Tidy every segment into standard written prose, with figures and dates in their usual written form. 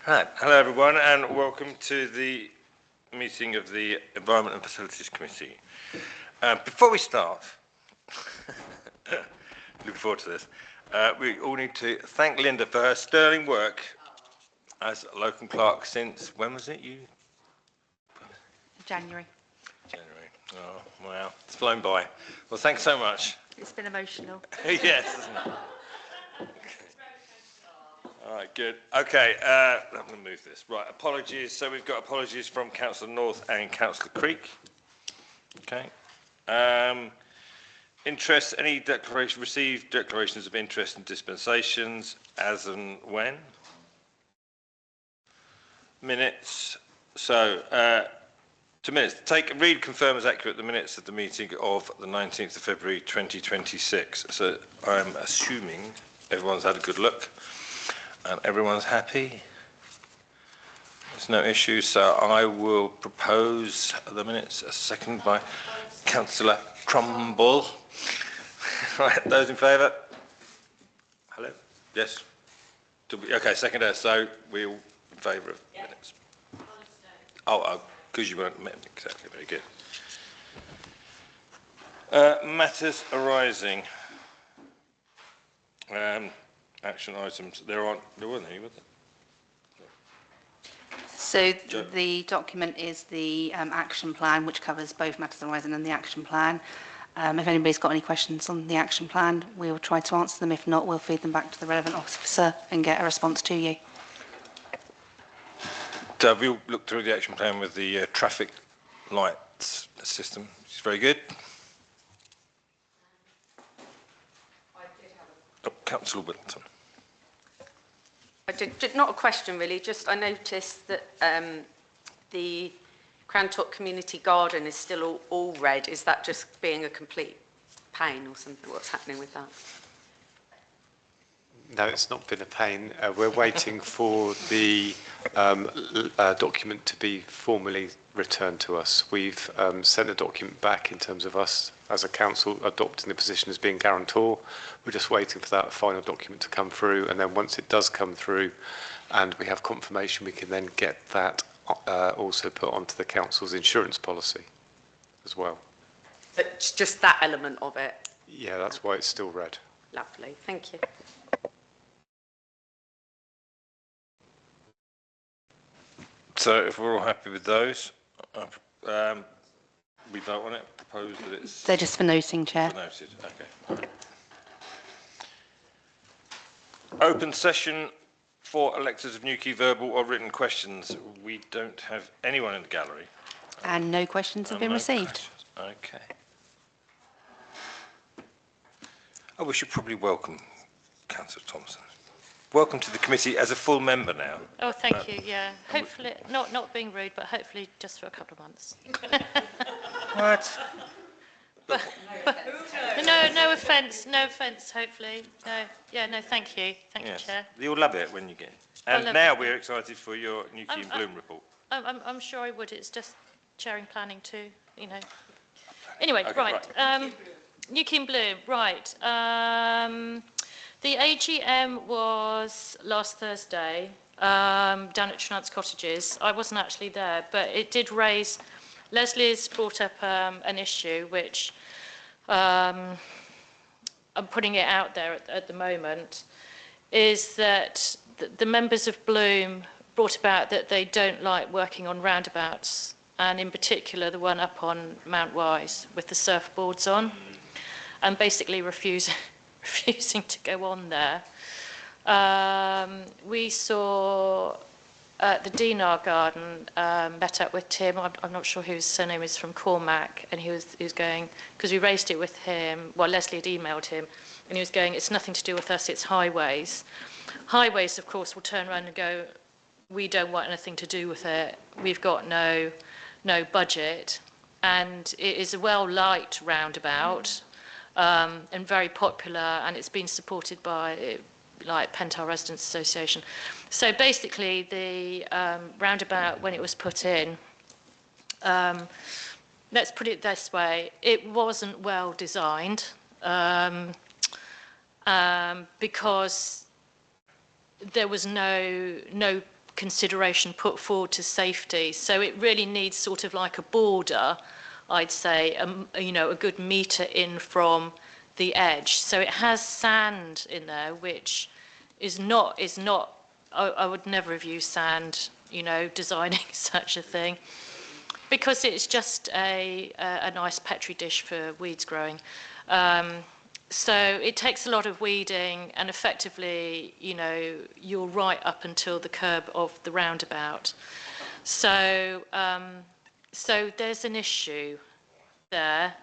Right. Hello everyone and welcome to the meeting of the Environment and Facilities Committee. Before we start, looking forward to this, we all need to thank Linda for her sterling work as a local clerk since, when was it you? January. January. Oh, wow. It's flown by. Well, thanks so much. It's been emotional. Yes, isn't it? All right, good. Okay, I'm going to move this. Right, apologies. So we've got apologies from Councillor North and Councillor Creek. Okay. Interest, any declaration, received declarations of interest and dispensations as and when? Minutes. So, to minutes. Read, confirm as accurate the minutes of the meeting of the 19th of February 2026. So I'm assuming everyone's had a good look. And everyone's happy? There's no issue, so I will propose the minutes, a second by Councillor Trumbull. Right, those in favour? Hello? Yes? Okay, seconder, so we're in favour of minutes. Oh, because you weren't met, exactly, very good. Matters arising. Action items. There weren't any, were there? So the document is the action plan, which covers both matters arising and the action plan. If anybody's got any questions on the action plan, we'll try to answer them. If not, we'll feed them back to the relevant officer and get a response to you. So have you looked through the action plan with the traffic lights system? It's very good. Councillor Whittington. Not a question really, just I noticed that the Crantock Community Garden is still all red. Is that just being a complete pain or something? What's happening with that? No, it's not been a pain. We're waiting for the document to be formally returned to us. We've sent the document back in terms of us as a council adopting the position as being guarantor. We're just waiting for that final document to come through, and then once it does come through and we have confirmation, we can then get that also put onto the council's insurance policy as well. But it's just that element of it? Yeah, that's why it's still red. Lovely, thank you. So if we're all happy with those, we vote on it, propose that it's... They're just for noting, Chair. Noted, okay. Open session for electors of Newquay, verbal or written questions. We don't have anyone in the gallery. And no questions have been received. Questions. Okay. Oh, we should probably welcome Councillor Thompson. Welcome to the committee as a full member now. Oh, thank you. Yeah, hopefully not being rude, but hopefully just for a couple of months. What? but no offence. No offence. Hopefully, no. Yeah, no. Thank you. Thank you, Chair. You'll love it when you get. And now we're excited for your Newquay in Bloom report. I'm sure I would. It's just chairing planning too, you know. Anyway, Okay, right. Newquay in Bloom. Right. The AGM was last Thursday down at Trunance Cottages. I wasn't actually there, but it did raise. Leslie's brought up an issue which I'm putting it out there at the moment, is that the members of Bloom brought about that they don't like working on roundabouts, and in particular the one up on Mount Wise with the surfboards on, and basically refusing to go on there. We saw the Dinar Garden, met up with Tim. I'm not sure who his surname is, from Cormac, and he was going, because we raised it with him. Well, Leslie had emailed him, and he was going, it's nothing to do with us, it's highways. Highways, of course, will turn around and go, we don't want anything to do with it. We've got no budget, and it is a well-liked roundabout. And very popular, and it's been supported by like Pentile Residents Association. So basically the roundabout, when it was put in, let's put it this way, it wasn't well designed because there was no consideration put forward to safety. So it really needs sort of like a border, I'd say, a good metre in from the edge. So it has sand in there, which is not. I would never have used sand, designing such a thing, because it's just a nice petri dish for weeds growing. So it takes a lot of weeding, and effectively, you're right up until the curb of the roundabout. So, so there's an issue there.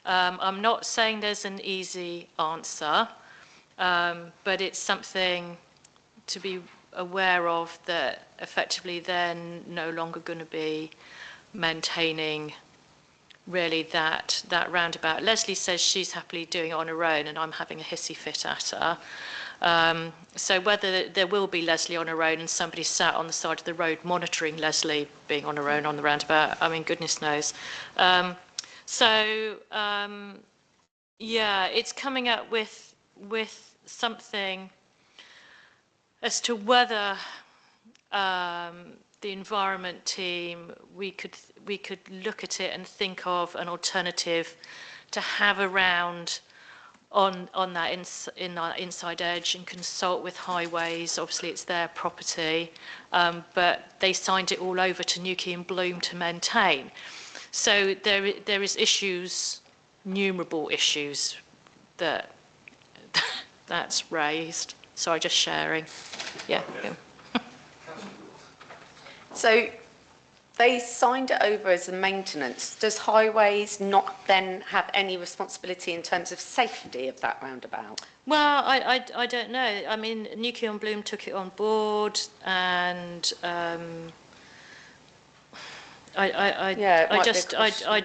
I'm not saying there's an easy answer, but it's something to be aware of, that effectively they're no longer going to be maintaining really that roundabout. Leslie says she's happily doing it on her own, and I'm having a hissy fit at her. So whether there will be Leslie on her own and somebody sat on the side of the road monitoring Leslie being on her own on the roundabout, I mean, goodness knows. Yeah, it's coming up with something as to whether the environment team, we could look at it and think of an alternative to have around on that inside edge, and consult with Highways. Obviously it's their property, but they signed it all over to Newquay and Bloom to maintain. So there is issues, numerable issues that's raised. Sorry, just sharing. Yeah. So they signed it over as a maintenance. Does Highways not then have any responsibility in terms of safety of that roundabout? Well, I don't know. I mean, Newquay and Bloom took it on board, and I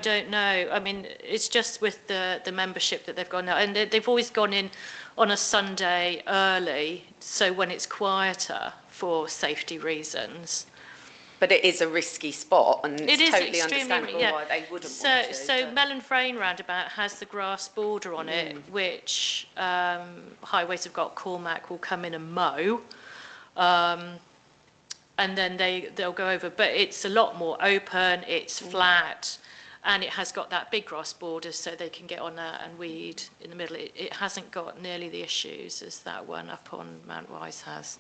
don't know. I mean, it's just with the membership that they've gone out, and they've always gone in on a Sunday early, so when it's quieter, for safety reasons. But it is a risky spot, and It it's is totally extremely, understandable yeah. why they wouldn't want to. So Mellon Frayne roundabout has the grass border on it, which Highways have got. Cormac will come in and mow, and then they'll go over. But it's a lot more open, it's flat, and it has got that big grass border, so they can get on that and weed in the middle. It hasn't got nearly the issues as that one up on Mount Wise has.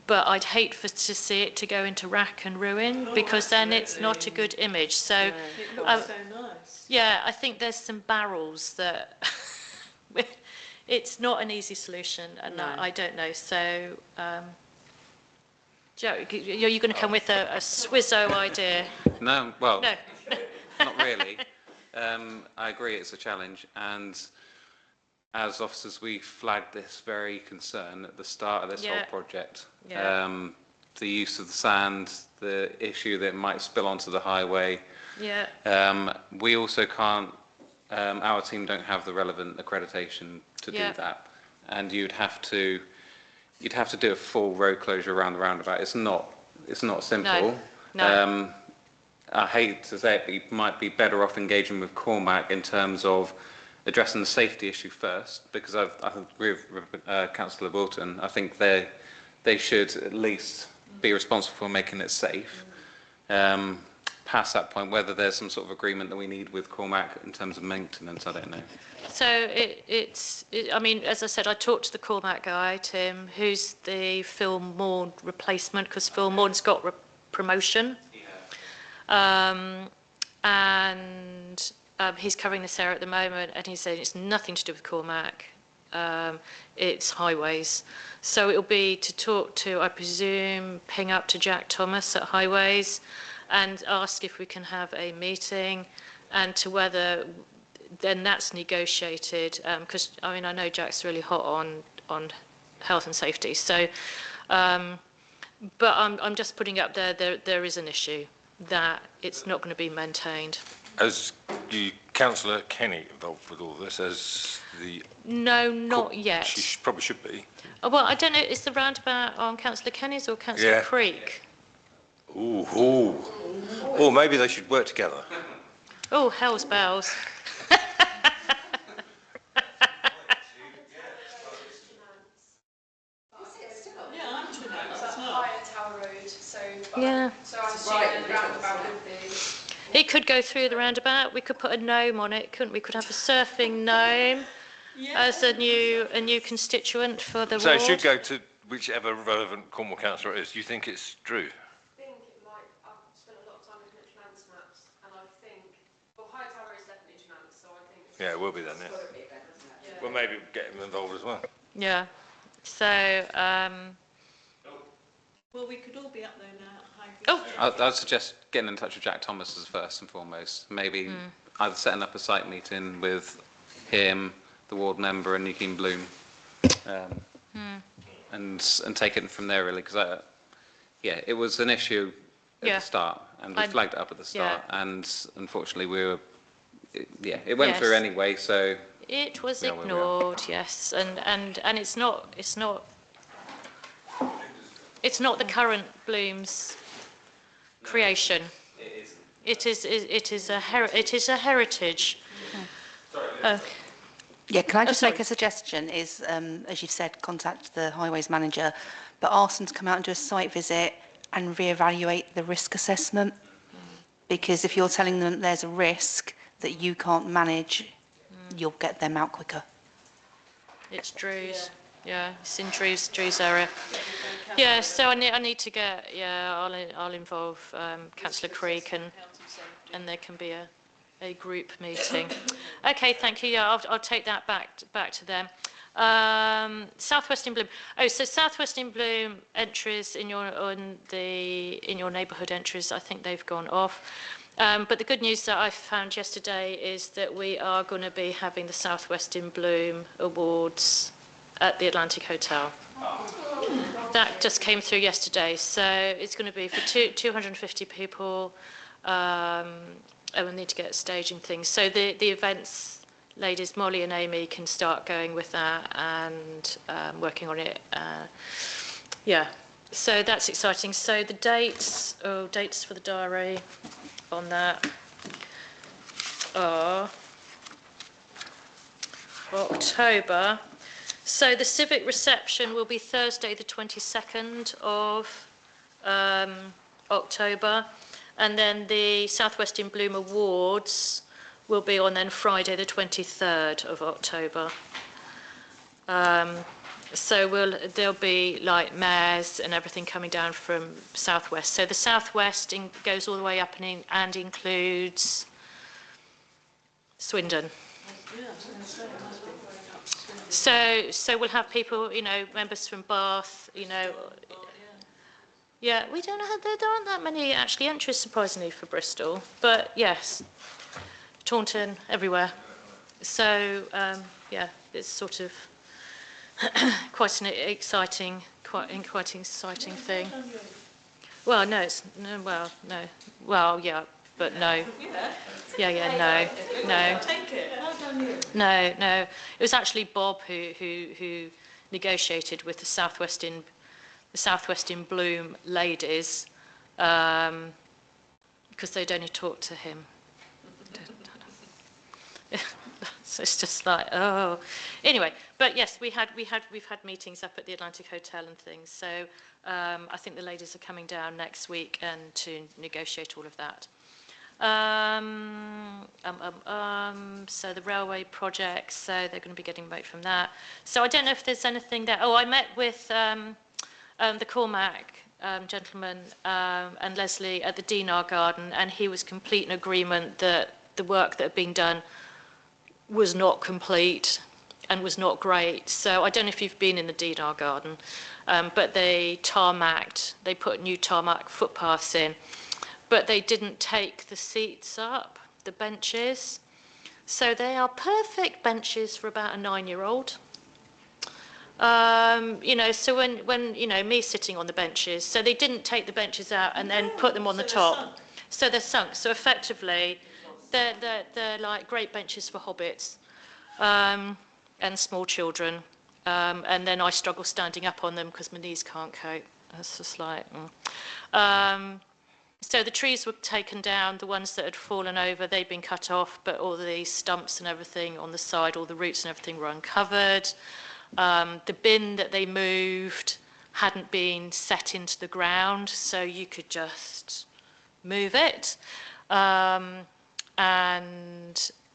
But I'd hate to see it to go into rack and ruin, because then it's not a good image. So, It looks so nice. yeah, I think there's some barrels that it's not an easy solution, and No. I don't know. So, Joe, are you going to come with a Swizzo idea? No, well, No. not really. I agree it's a challenge, and as officers we flagged this very concern at the start of this Yeah. whole project. Yeah. The use of the sand, the issue that it might spill onto the highway. Yeah. We also can't, our team don't have the relevant accreditation to Yeah. do that, and you'd have to do a full road closure around the roundabout. It's not simple. No. I hate to say it, but you might be better off engaging with Cormac in terms of addressing the safety issue first, because I agree with Councillor Bolton. I think they should at least be responsible for making it safe. Past that point, whether there's some sort of agreement that we need with Cormac in terms of maintenance, I don't know. So I mean, as I said, I talked to the Cormac guy, Tim, who's the Phil Maughan replacement, because Phil Maughan's got promotion. And he's covering this area at the moment, and he's saying it's nothing to do with Cormac. It's Highways. So it'll be to talk to, I presume, ping up to Jack Thomas at Highways and ask if we can have a meeting, and to whether then that's negotiated, because I mean, I know Jack's really hot on health and safety. So, but I'm just putting up there is an issue that it's not going to be maintained. As Councillor Kenny involved with all this as the... No, not yet. She probably should be. Oh, well, I don't know, is the roundabout on Councillor Kenny's or Councillor Creek? Ooh. Or maybe they should work together. Oh, hell's bells. Yeah, I'm too nice. It's not. so. Yeah. So I'm assuming the roundabout would be. It could go through the roundabout. We could put a gnome on it, couldn't we? Could have a surfing gnome as a new constituent for the So it ward. should go to whichever relevant Cornwall councillor it is. Do you think it's Drew? I think it might, I've spent a lot of time looking at Trans maps, and I think, well, Hightower is definitely Trans, so I think. Yeah, it will be then, yeah. Yeah. Well, maybe get him involved as well. Yeah. So, Well, we could all be up there now. I'd suggest getting in touch with Jack Thomas as first and foremost. Maybe either setting up a site meeting with him, the ward member, and Nikki Bloom, and take it from there really. Because it was an issue at Yeah. the start, and we flagged it up at the start, yeah. and unfortunately it went through Yes. anyway. So it was We are where we are. ignored, yes, and it's not the current Bloom's creation. It is a heritage. Yeah, can I just sorry. make a suggestion is, as you've said, contact the highways manager, but ask them to come out and do a site visit and reevaluate the risk assessment. Because if you're telling them there's a risk that you can't manage, you'll get them out quicker. It's Drew's. Yeah, it's in Drew's area. Yeah, so I need to get, I'll involve Councillor Creek and there can be a group meeting. Okay, thank you. Yeah, I'll take that back to them. South West in Bloom. Oh, so South West in Bloom entries in your neighbourhood entries, I think they've gone off. But the good news that I found yesterday is that we are going to be having the South West in Bloom Awards at the Atlantic Hotel. That just came through yesterday, so it's going to be for 250 people, and we'll need to get staging things. So the events ladies, Molly and Amy, can start going with that and working on it. Yeah, so that's exciting. So the dates for the diary on that are October. So the civic reception will be Thursday the 22nd of October, and then the South West in Bloom Awards will be on then Friday the 23rd of October. So there'll be like mayors and everything coming down from South West. So the South West goes all the way up and includes Swindon. So we'll have people, members from Bath, Yeah, we don't know, there aren't that many actually entries, surprisingly, for Bristol, but yes, Taunton, everywhere. So, yeah, it's sort of quite an exciting thing. Well, no, yeah, but no. Yeah, no. Take it. Well done you. No. It was actually Bob who negotiated with the South West in Bloom ladies, because they'd only talked to him. So it's just like, oh. Anyway, but yes, we've had meetings up at the Atlantic Hotel and things. So I think the ladies are coming down next week and to negotiate all of that. So the railway projects, so they're going to be getting vote from that. So I don't know if there's anything there. Oh, I met with the Cormac gentleman and Leslie at the Dinar Garden, and he was complete in agreement that the work that had been done was not complete and was not great. So I don't know if you've been in the Dinar Garden, but they put new tarmac footpaths in, but they didn't take the seats up, the benches. So they are perfect benches for about a 9-year-old. So when me sitting on the benches, so they didn't take the benches out and then put them on the top. So they're sunk. So effectively, they're like great benches for hobbits and small children. And then I struggle standing up on them because my knees can't cope. It's just like. So the trees were taken down, the ones that had fallen over, they'd been cut off, but all the stumps and everything on the side, all the roots and everything were uncovered. The bin that they moved hadn't been set into the ground, so you could just move it. And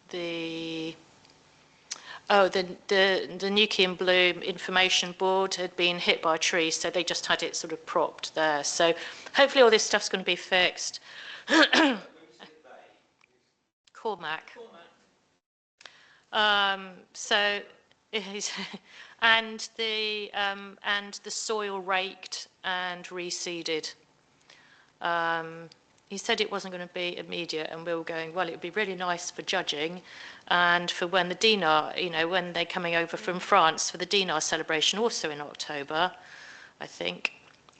the Nuki and Bloom information board had been hit by a tree, so they just had it sort of propped there. So hopefully all this stuff's going to be fixed. Cormac. So it is, and the soil raked and reseeded. He said it wasn't going to be immediate, and we were going, well, it would be really nice for judging and for when the Dinar, you know, when they're coming over from France for the Dinar celebration, also in October, I think.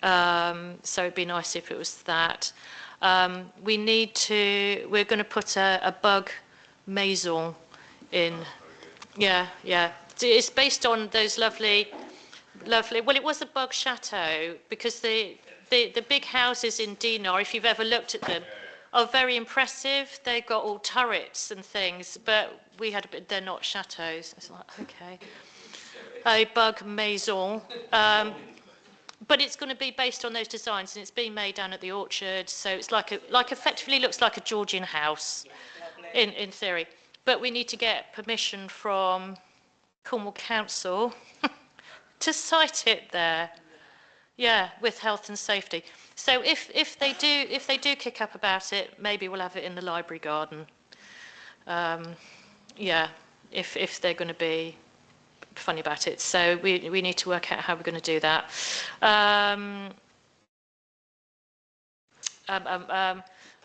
So it'd be nice if it was that. We're going to put a bug maison in. Yeah. It's based on those lovely, well, it was a bug chateau, because the big houses in Dinar, if you've ever looked at them, are very impressive. They've got all turrets and things, but they're not chateaus. It's like, okay. A bug maison. But it's going to be based on those designs, and it's being made down at the Orchard, so it's like effectively looks like a Georgian house, in theory. But we need to get permission from Cornwall Council to site it there. Yeah, with health and safety. So if they do kick up about it, maybe we'll have it in the library garden. Yeah, if they're going to be funny about it. So we need to work out how we're going to do that.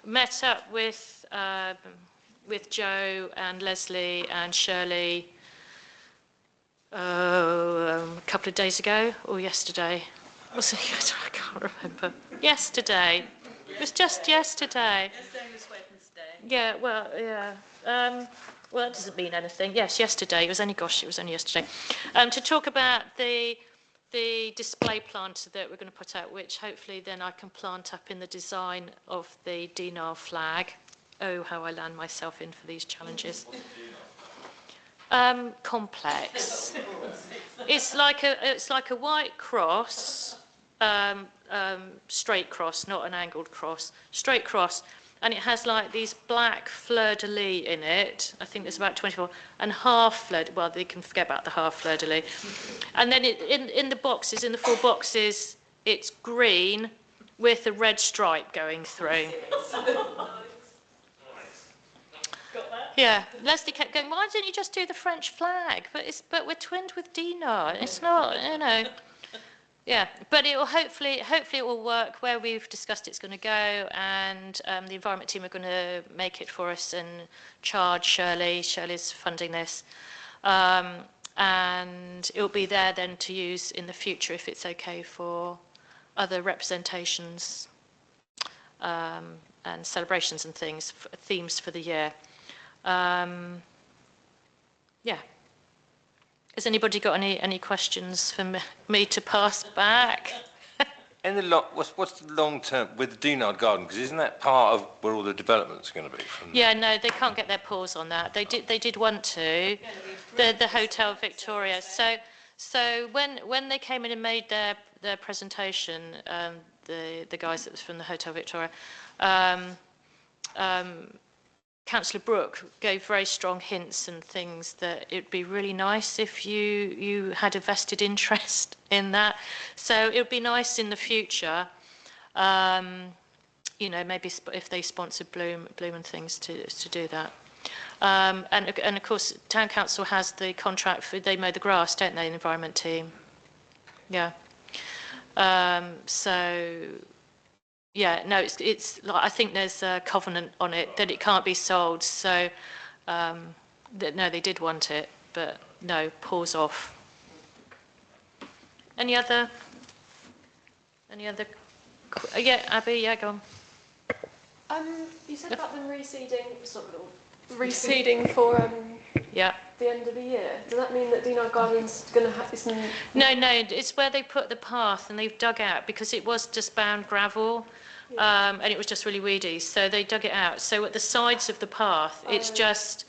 Met up with Joe and Leslie and Shirley a couple of days ago, or yesterday. Was it yesterday? I can't remember. Yesterday. It was just yesterday. Yesterday was Wednesday. Yeah, well, yeah. Well, that doesn't mean anything. Yes, yesterday. It was only yesterday. To talk about the display plant that we're going to put out, which hopefully then I can plant up in the design of the Dinar flag. Oh, how I land myself in for these challenges. Complex. It's like a white cross, straight cross, not an angled cross, straight cross, and it has like these black fleur-de-lis in it. I think there's about 24, and half fleur. Well, they can forget about the half fleur-de-lis. And then in the boxes, in the 4 boxes, it's green with a red stripe going through. Yeah, Leslie kept going, why don't you just do the French flag? But we're twinned with Dinar. It's not, you know. Yeah, but it will hopefully it will work where we've discussed it's going to go, and the environment team are going to make it for us and charge Shirley. Shirley's funding this. And it will be there then to use in the future if it's okay for other representations and celebrations and things, themes for the year. Yeah. Has anybody got any questions for me to pass back? In the what's the long term with the Dinard Garden? Because isn't that part of where all the developments are going to be? Yeah, no, they can't get their paws on that. They did want to, the Hotel Victoria. So when they came in and made their presentation, the guys that was from the Hotel Victoria, Councillor Brooke gave very strong hints and things that it'd be really nice if you had a vested interest in that. So it would be nice in the future, you know, maybe if they sponsored Bloom and things to do that. And of course, Town Council has the contract for, they mow the grass, don't they, the environment team? Yeah. So. Yeah, no, it's like, I think there's a covenant on it that it can't be sold. So, no, they did want it, but no, pause off. Any other? Yeah, Abby, yeah, go on. You said about them reseeding for yeah. the end of the year. Does that mean that Dinar Garden's going to have this? No, it's where they put the path and they've dug out because it was just bound gravel. And it was just really weedy, so they dug it out. So at the sides of the path, it's just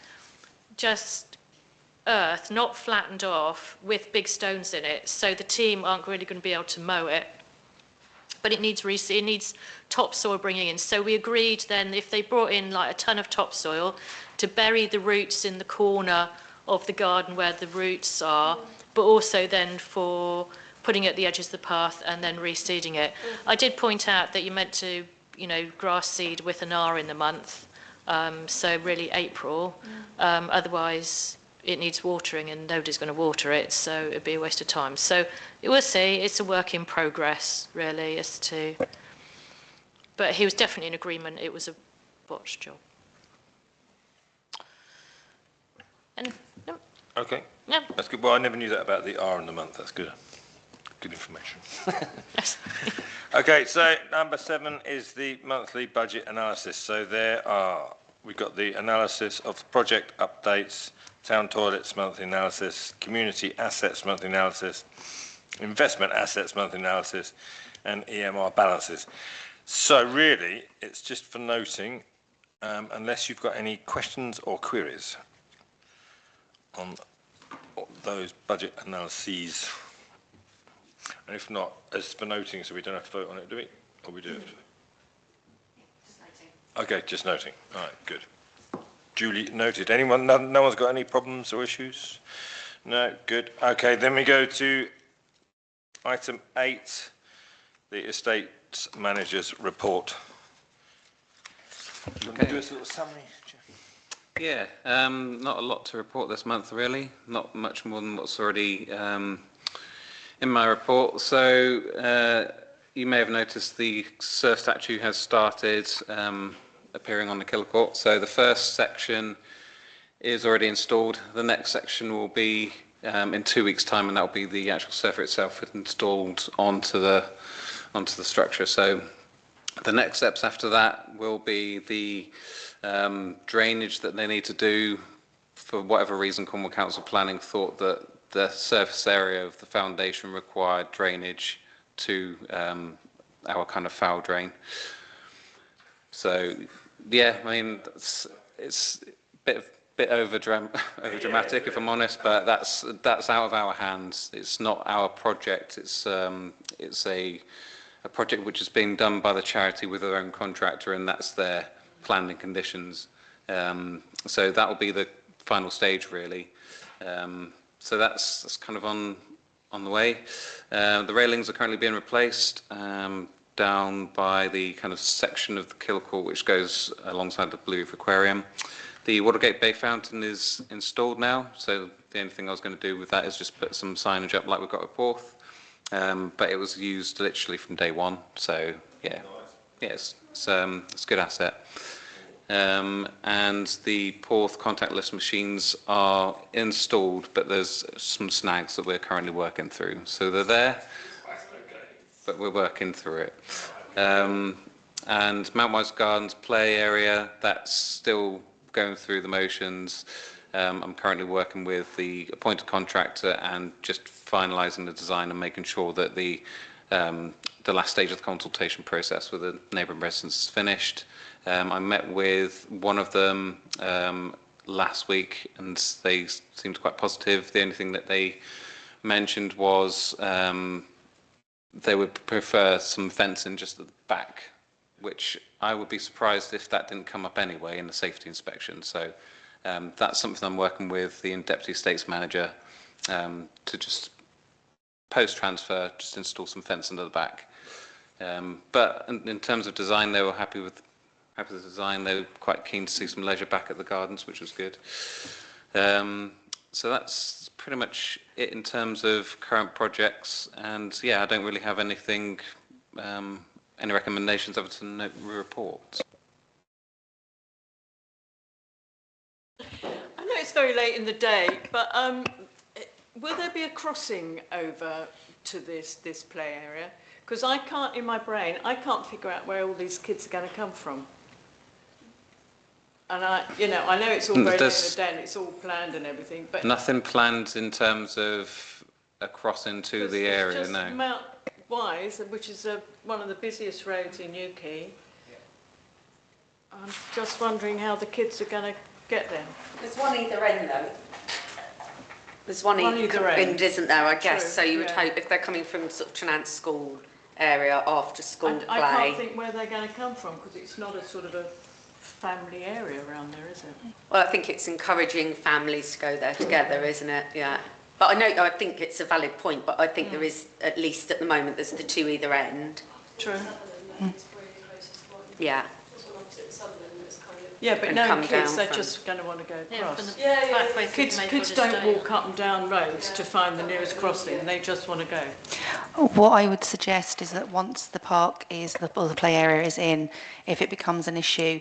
earth, not flattened off, with big stones in it, so the team aren't really going to be able to mow it. But it needs topsoil bringing in. So we agreed then, if they brought in like a ton of topsoil, to bury the roots in the corner of the garden where the roots are, but also then for putting it at the edges of the path and then reseeding it. I did point out that you meant to, grass seed with an R in the month, so really April. Otherwise, it needs watering and nobody's going to water it, so it'd be a waste of time. So we'll see. It's a work in progress, really, as to. But he was definitely in agreement. It was a botched job. And no, Okay, no. that's good. Well, I never knew that about the R in the month. That's good. Good information. Okay, so number 7 is the monthly budget analysis. So we've got the analysis of project updates, town toilets monthly analysis, community assets monthly analysis, investment assets monthly analysis, and EMR balances. So really, it's just for noting, unless you've got any questions or queries on those budget analyses. And if not, it's for noting, so we don't have to vote on it, do we? Or we do it? Just noting. Okay, just noting. All right, good. Duly noted. Anyone? No one's got any problems or issues? No, good. Okay, then we go to item 8, the estates manager's report. Do you want to do a little summary, Jeff? Yeah, not a lot to report this month, really. Not much more than what's already in my report. So you may have noticed the surf statue has started appearing on the Kilcourt. So the first section is already installed. The next section will be in 2 weeks' time, and that will be the actual surfer itself installed onto the structure. So the next steps after that will be the drainage that they need to do. For whatever reason, Cornwall Council Planning thought that the surface area of the foundation required drainage to our kind of foul drain. So, yeah, I mean, it's a bit over dramatic, if I'm honest, but that's out of our hands. It's not our project. It's a project which is being done by the charity with their own contractor, and that's their planned and conditions. So that will be the final stage, really. So that's kind of on the way. The railings are currently being replaced down by the kind of section of the Kilcourt which goes alongside the Blue Reef Aquarium. The Watergate Bay Fountain is installed now, so the only thing I was going to do with that is just put some signage up like we've got at Porth. But it was used literally from day one, so yeah, it's a good asset. And the Porth contactless machines are installed, but there's some snags that we're currently working through. So they're there, but we're working through it. And Mount Wise Gardens play area, that's still going through the motions. I'm currently working with the appointed contractor and just finalising the design and making sure that the last stage of the consultation process with the neighbouring residents is finished. I met with one of them last week and they seemed quite positive. The only thing that they mentioned was they would prefer some fencing just at the back, which I would be surprised if that didn't come up anyway in the safety inspection. So that's something I'm working with the Deputy Estates Manager to just post-transfer, just install some fence under the back. But in terms of design, they were happy with the design. They were quite keen to see some leisure back at the gardens, which was good. So that's pretty much it in terms of current projects. And yeah, I don't really have anything, any recommendations other than the report. I know it's very late in the day, but will there be a crossing over to this play area? Because I can't, in my brain, I can't figure out where all these kids are going to come from. And I know it's all very late in the day and it's all planned and everything, but Nothing planned in terms of a crossing to the area, just no. Mount Wise, which is one of the busiest roads in Newquay. Yeah. I'm just wondering how the kids are going to get there. There's one either end though. There's one One either either end. end, isn't there, I guess? True, So you would yeah. hope if they're coming from sort of Tranant School area after school And play. I can't think where they're going to come from because it's not a sort of a family area around there, is it? Well, I think it's encouraging families to go there together, isn't it? Yeah. But I think it's a valid point, but I think there is, at least at the moment, there's the two either end. True. It's really close to one. Yeah. There's one opposite Sutherland that's kind of... Yeah, but And no come kids, down they're from- just going to want to go Yeah, across. from the Yeah, yeah, back way through Kids Mayfield don't Estate. walk up and down roads to find the nearest crossing, they just want to go. What I would suggest is that once the park is, or the play area is in, if it becomes an issue,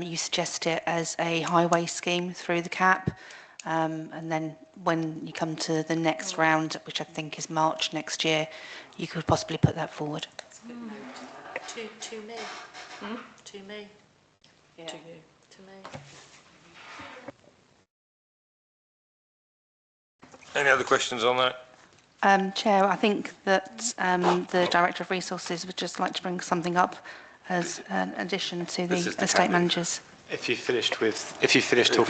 you suggest it as a highway scheme through the CAP. And then when you come to the next round, which I think is March next year, you could possibly put that forward. To me. To me. Yeah. To you. To me. Any other questions on that? Chair, I think that the Director of Resources would just like to bring something up as an addition to the This is the estate cabin. managers. If you finished talking If you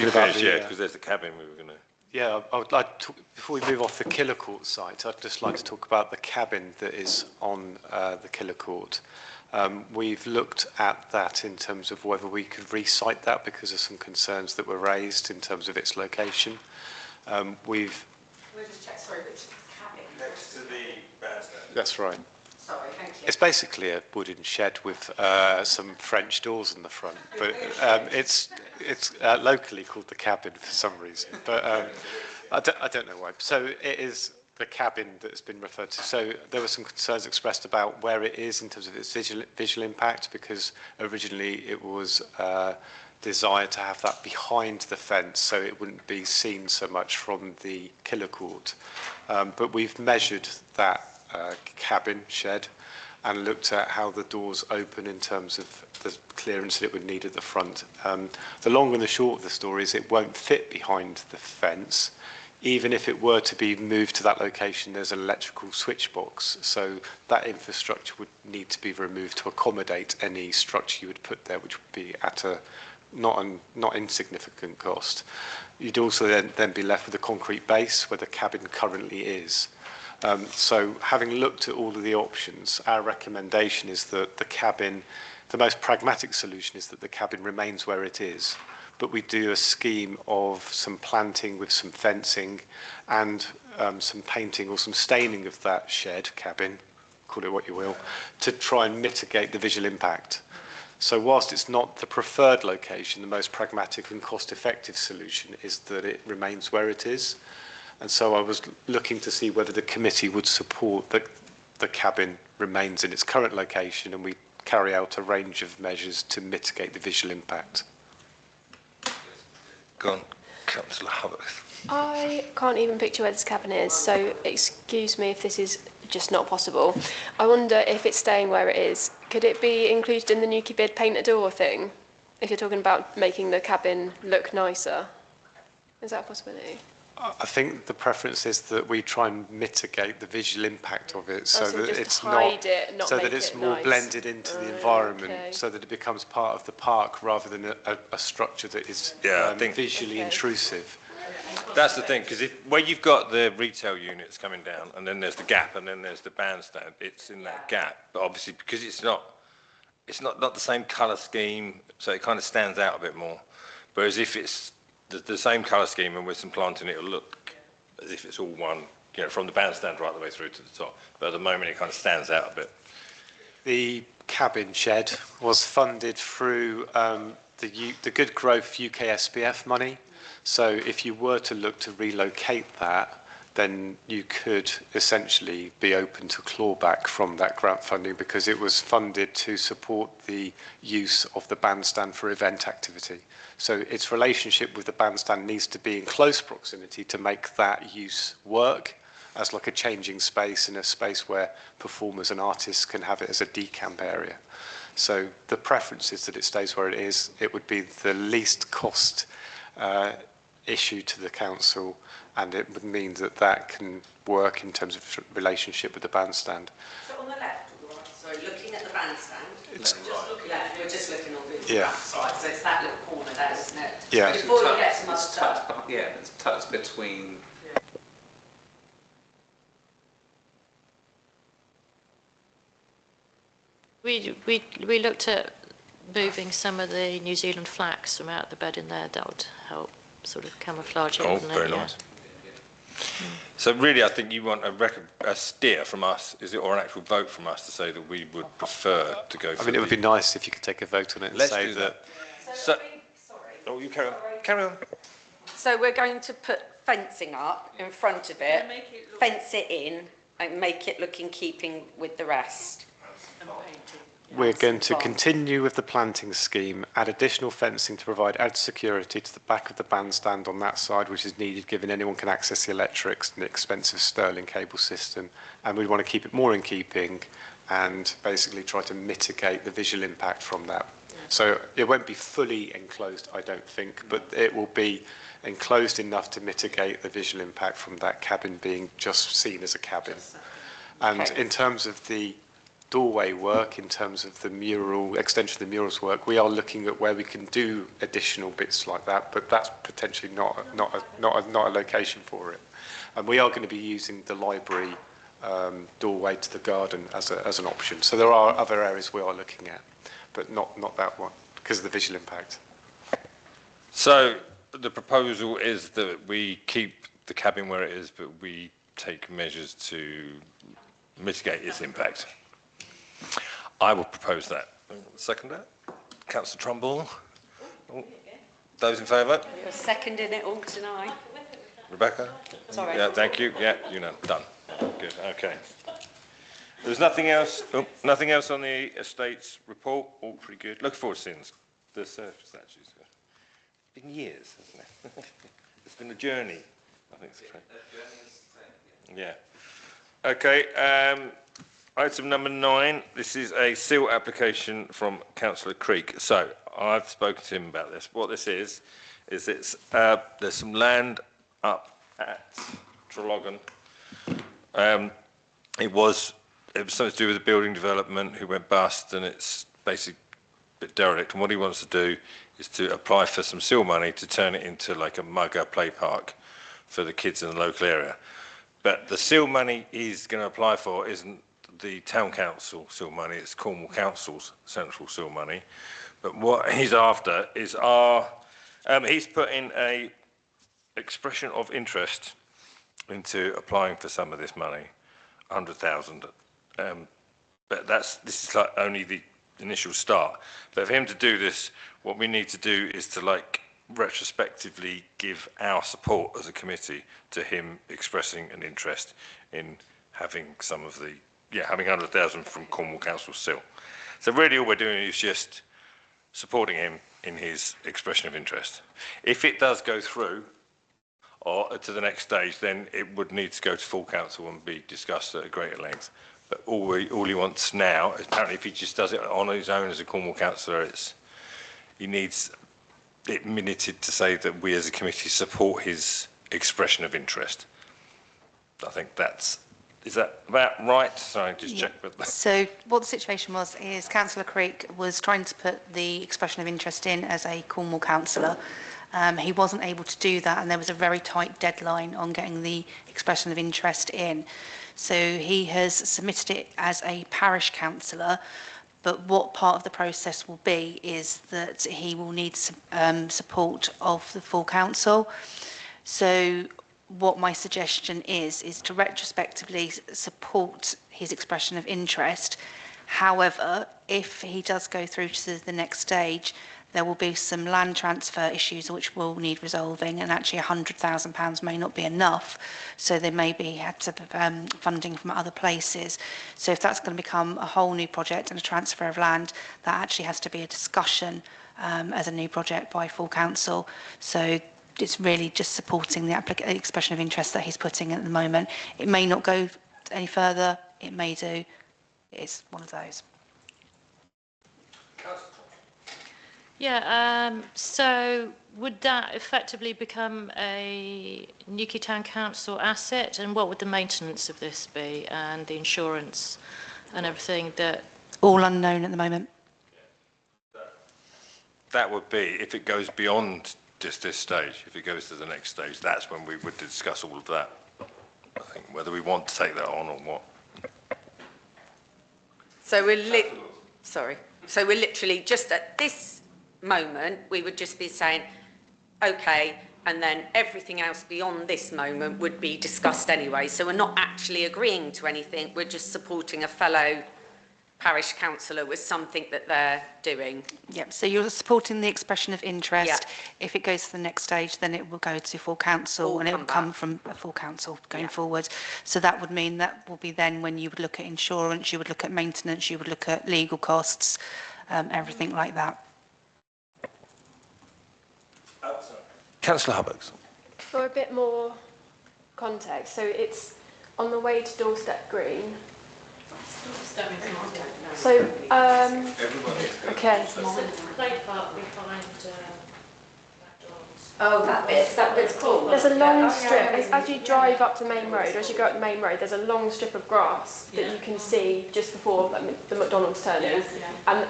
about finish, the, yeah, because there's the cabin we were going to... yeah, I would like to, before we move off the Killer Court site, I'd just like to talk about the cabin that is on the Killer Court. We've looked at that in terms of whether we could re-site that because of some concerns that were raised in terms of its location. We've... We'll just check, sorry, which cabin? Next to the bandstand. That's right. Sorry, thank you. It's basically a wooden shed with some French doors in the front, but it's locally called the cabin for some reason. But I don't know why. So it is the cabin that's been referred to. So there were some concerns expressed about where it is in terms of its visual impact, because originally it was desired to have that behind the fence so it wouldn't be seen so much from the Killer Court. But we've measured that cabin shed and looked at how the doors open in terms of the clearance that it would need at the front. The long and the short of the story is it won't fit behind the fence. Even if it were to be moved to that location, there's an electrical switch box, so that infrastructure would need to be removed to accommodate any structure you would put there, which would be at a not insignificant cost. You'd also then be left with a concrete base where the cabin currently is. So having looked at all of the options, our recommendation is that the cabin, the most pragmatic solution is that the cabin remains where it is, but we do a scheme of some planting with some fencing and some painting or some staining of that shed cabin, call it what you will, to try and mitigate the visual impact. So whilst it's not the preferred location, the most pragmatic and cost-effective solution is that it remains where it is. And so I was looking to see whether the committee would support that the cabin remains in its current location and we carry out a range of measures to mitigate the visual impact. Go on, Councillor Hubbard. I can't even picture where this cabin is, so excuse me if this is just not possible. I wonder if it's staying where it is. Could it be included in the Newquay bid paint a door thing? If you're talking about making the cabin look nicer. Is that a possibility? I think the preference is that we try and mitigate the visual impact of it so so that just it's hide it, not so make that it's it more nice. blended into the environment, okay. so that it becomes part of the park rather than a structure that is Yeah, I think- visually Okay. intrusive. That's the thing, because where you've got the retail units coming down, and then there's the gap, and then there's the bandstand, it's in that gap. But obviously, because it's not the same colour scheme, so it kind of stands out a bit more. Whereas if it's the same colour scheme and with some planting, it'll look as if it's all one, from the bandstand right the way through to the top. But at the moment, it kind of stands out a bit. The cabin shed was funded through the Good Growth UK SPF money. So if you were to look to relocate that, then you could essentially be open to clawback from that grant funding because it was funded to support the use of the bandstand for event activity. So its relationship with the bandstand needs to be in close proximity to make that use work as like a changing space and a space where performers and artists can have it as a decamp area. So the preference is that it stays where it is. It would be the least cost issue to the council, and it would mean that that can work in terms of relationship with the bandstand. So on the left or the right? Sorry, looking at the bandstand. It's just looking left. We're just looking on the Yeah. left side, so it's that little corner there, isn't it? Yeah. Before you get to my stuff. Yeah, it's tucked between We looked at moving some of the New Zealand flax from out the bed in there. That would help sort of camouflage it, Oh, wouldn't it? very Yeah. nice. So really, I think you want a steer from us, is it, or an actual vote from us to say that we would prefer to go for I mean, it would be nice if you could take a vote on it and Let's say do that. So, oh, you carry on. Carry on. So we're going to put fencing up in front of it, make it look- fence it in and make it look in keeping with the rest. And painting. We're going to Fine. continue with the planting scheme, add additional fencing to provide added security to the back of the bandstand on that side, which is needed given anyone can access the electrics and the expensive Sterling cable system. And we want to keep it more in keeping and basically try to mitigate the visual impact from that. So it won't be fully enclosed, I don't think, but it will be enclosed enough to mitigate the visual impact from that cabin being just seen as a cabin. And Okay. in terms of the doorway work, in terms of the mural, extension of the murals work, we are looking at where we can do additional bits like that, but that's potentially not a location for it. And we are going to be using the library doorway to the garden as an option. So there are other areas we are looking at, but not that one because of the visual impact. So the proposal is that we keep the cabin where it is, but we take measures to mitigate its impact. I will propose that. Second that? Councillor Trumbull? Oh, those in favour? You're seconding it all tonight. Rebecca? Sorry. Yeah, thank you. Yeah, you know, done. Good, okay. There's nothing else, nothing else on the estates report? All pretty good. Looking forward to seeing the surf statues. It's been years, hasn't it? It's been a journey, I think. Yeah. Okay, item number 9. This is a seal application from Councillor Creek. So I've spoken to him about this. What this is it's there's some land up at Traralgon. It was something to do with the building development who went bust, and it's basically a bit derelict. And what he wants to do is to apply for some seal money to turn it into like a mugger play park for the kids in the local area. But the seal money he's going to apply for isn't the town council seal money, it's Cornwall Council's central seal money. But what he's after is he's put in a expression of interest into applying for some of this money, 100,000. But this is like only the initial start. But for him to do this, what we need to do is to like retrospectively give our support as a committee to him expressing an interest in having some of the, having 100,000 from Cornwall Council seal. So really all we're doing is just supporting him in his expression of interest. If it does go through or to the next stage, then it would need to go to full council and be discussed at a greater length. But all he wants now, apparently if he just does it on his own as a Cornwall councillor, he needs it minuted to say that we as a committee support his expression of interest. I think is that about right? Sorry, just check with that. So what the situation was is Councillor Creek was trying to put the expression of interest in as a Cornwall councillor. He wasn't able to do that, and there was a very tight deadline on getting the expression of interest in. So he has submitted it as a parish councillor, but what part of the process will be is that he will need support of the full council. So what my suggestion is to retrospectively support his expression of interest. However, if he does go through to the next stage, there will be some land transfer issues which will need resolving, and actually £100,000 may not be enough, so there may be funding from other places. So if that's going to become a whole new project and a transfer of land, that actually has to be a discussion as a new project by full council. So it's really just supporting the expression of interest that he's putting in at the moment. It may not go any further, it may do. It's one of those. Yeah, so would that effectively become a Newquay Town Council asset, and what would the maintenance of this be, and the insurance and everything that... All unknown at the moment. That would be, if it goes beyond just this stage, if it goes to the next stage, that's when we would discuss all of that. I think whether we want to take that on or what. So Sorry. So we're literally just at this moment, we would just be saying, okay, and then everything else beyond this moment would be discussed anyway. So we're not actually agreeing to anything, we're just supporting a fellow parish councillor with something that they're doing. Yep, so you're supporting the expression of interest. Yeah. If it goes to the next stage, then it will go to full council All and it will come come back. from a full council going Yeah. forward. So that would mean that will be then when you would look at insurance, you would look at maintenance, you would look at legal costs, everything like that. Councillor Hubbox. For a bit more context, so it's on the way to Doorstep Green. So, okay. Play park behind McDonald's. Oh, that bit's cool. There's a long strip, as you drive up the main road, as you go up the main road, there's a long strip of grass that you can see just before like, the McDonald's turning. And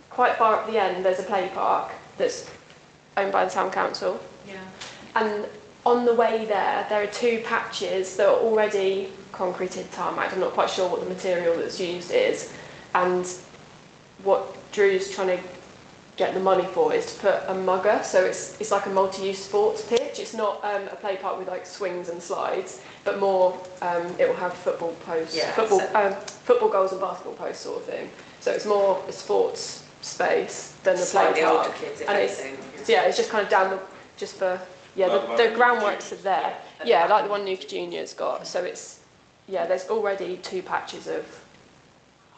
quite far up the end, there's a play park that's owned by the Town Council. And on the way there, there are two patches that are already concreted tarmac. I'm not quite sure what the material that's used is. And what Drew's trying to get the money for is to put a mugger, so it's like a multi-use sports pitch. It's not a play park with like swings and slides, but more it will have football posts, football goals and basketball posts sort of thing. So it's more a sports space than the play park. And it's just kind of down the just for the groundworks are there. Yeah, like the one Nuka Junior's got. So it's there's already two patches of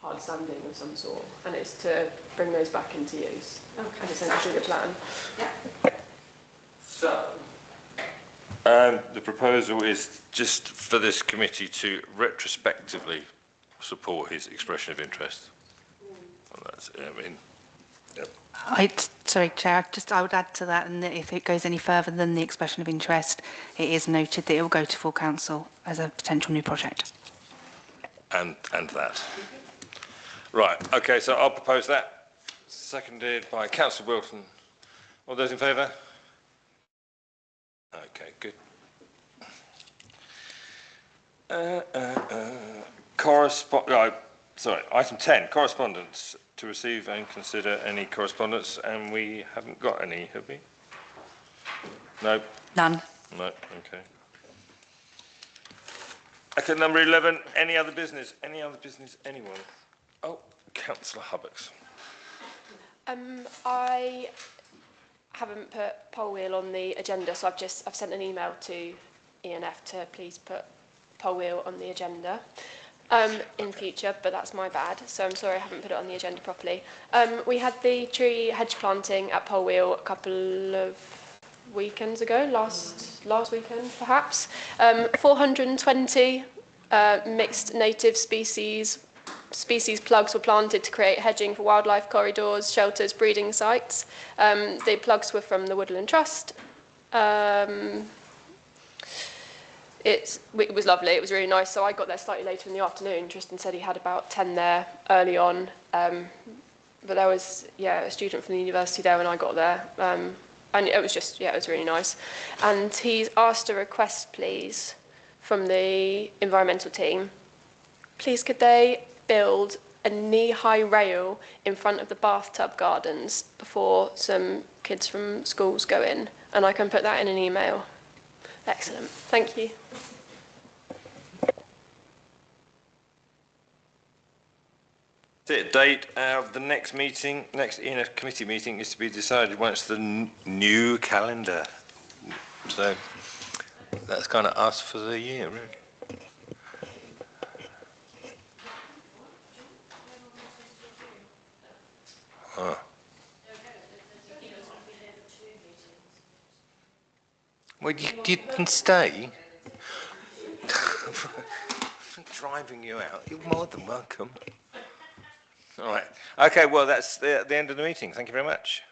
hard standing of some sort, and it's to bring those back into use. Okay. That's essentially the plan. So, the proposal is just for this committee to retrospectively support his expression of interest. And that's, I mean, yep. Sorry, Chair, I would add to that, and that if it goes any further than the expression of interest, it is noted that it will go to full council as a potential new project. And that. Right, okay, so I'll propose that. Seconded by Councillor Wilton. All those in favour? Okay, good. Item 10, correspondence. To receive and consider any correspondence, and we haven't got any, have we? No? None. No, okay. Okay, number 11, any other business? Any other business, anyone? Oh, Councillor Hubbox. I haven't put Pole Wheel on the agenda, so I've sent an email to ENF to please put Pole Wheel on the agenda. In future, but that's my bad, so I'm sorry I haven't put it on the agenda properly. We had the tree hedge planting at Pole Wheel a couple of weekends ago, last weekend perhaps. 420 mixed native species plugs were planted to create hedging for wildlife corridors, shelters, breeding sites. The plugs were from the Woodland Trust. It was lovely, it was really nice. So I got there slightly later in the afternoon. Tristan said he had about 10 there early on. But there was, a student from the university there when I got there. And it was just, it was really nice. And he's asked a request, please, from the environmental team. Please could they build a knee-high rail in front of the bathtub gardens before some kids from schools go in? And I can put that in an email. Excellent. Thank you. The date of the next meeting, next ENF committee meeting, is to be decided once the new calendar. So that's kind of us for the year, really. Oh. Well, you can stay. I'm driving you out. You're more than welcome. All right. Okay, well, that's the end of the meeting. Thank you very much.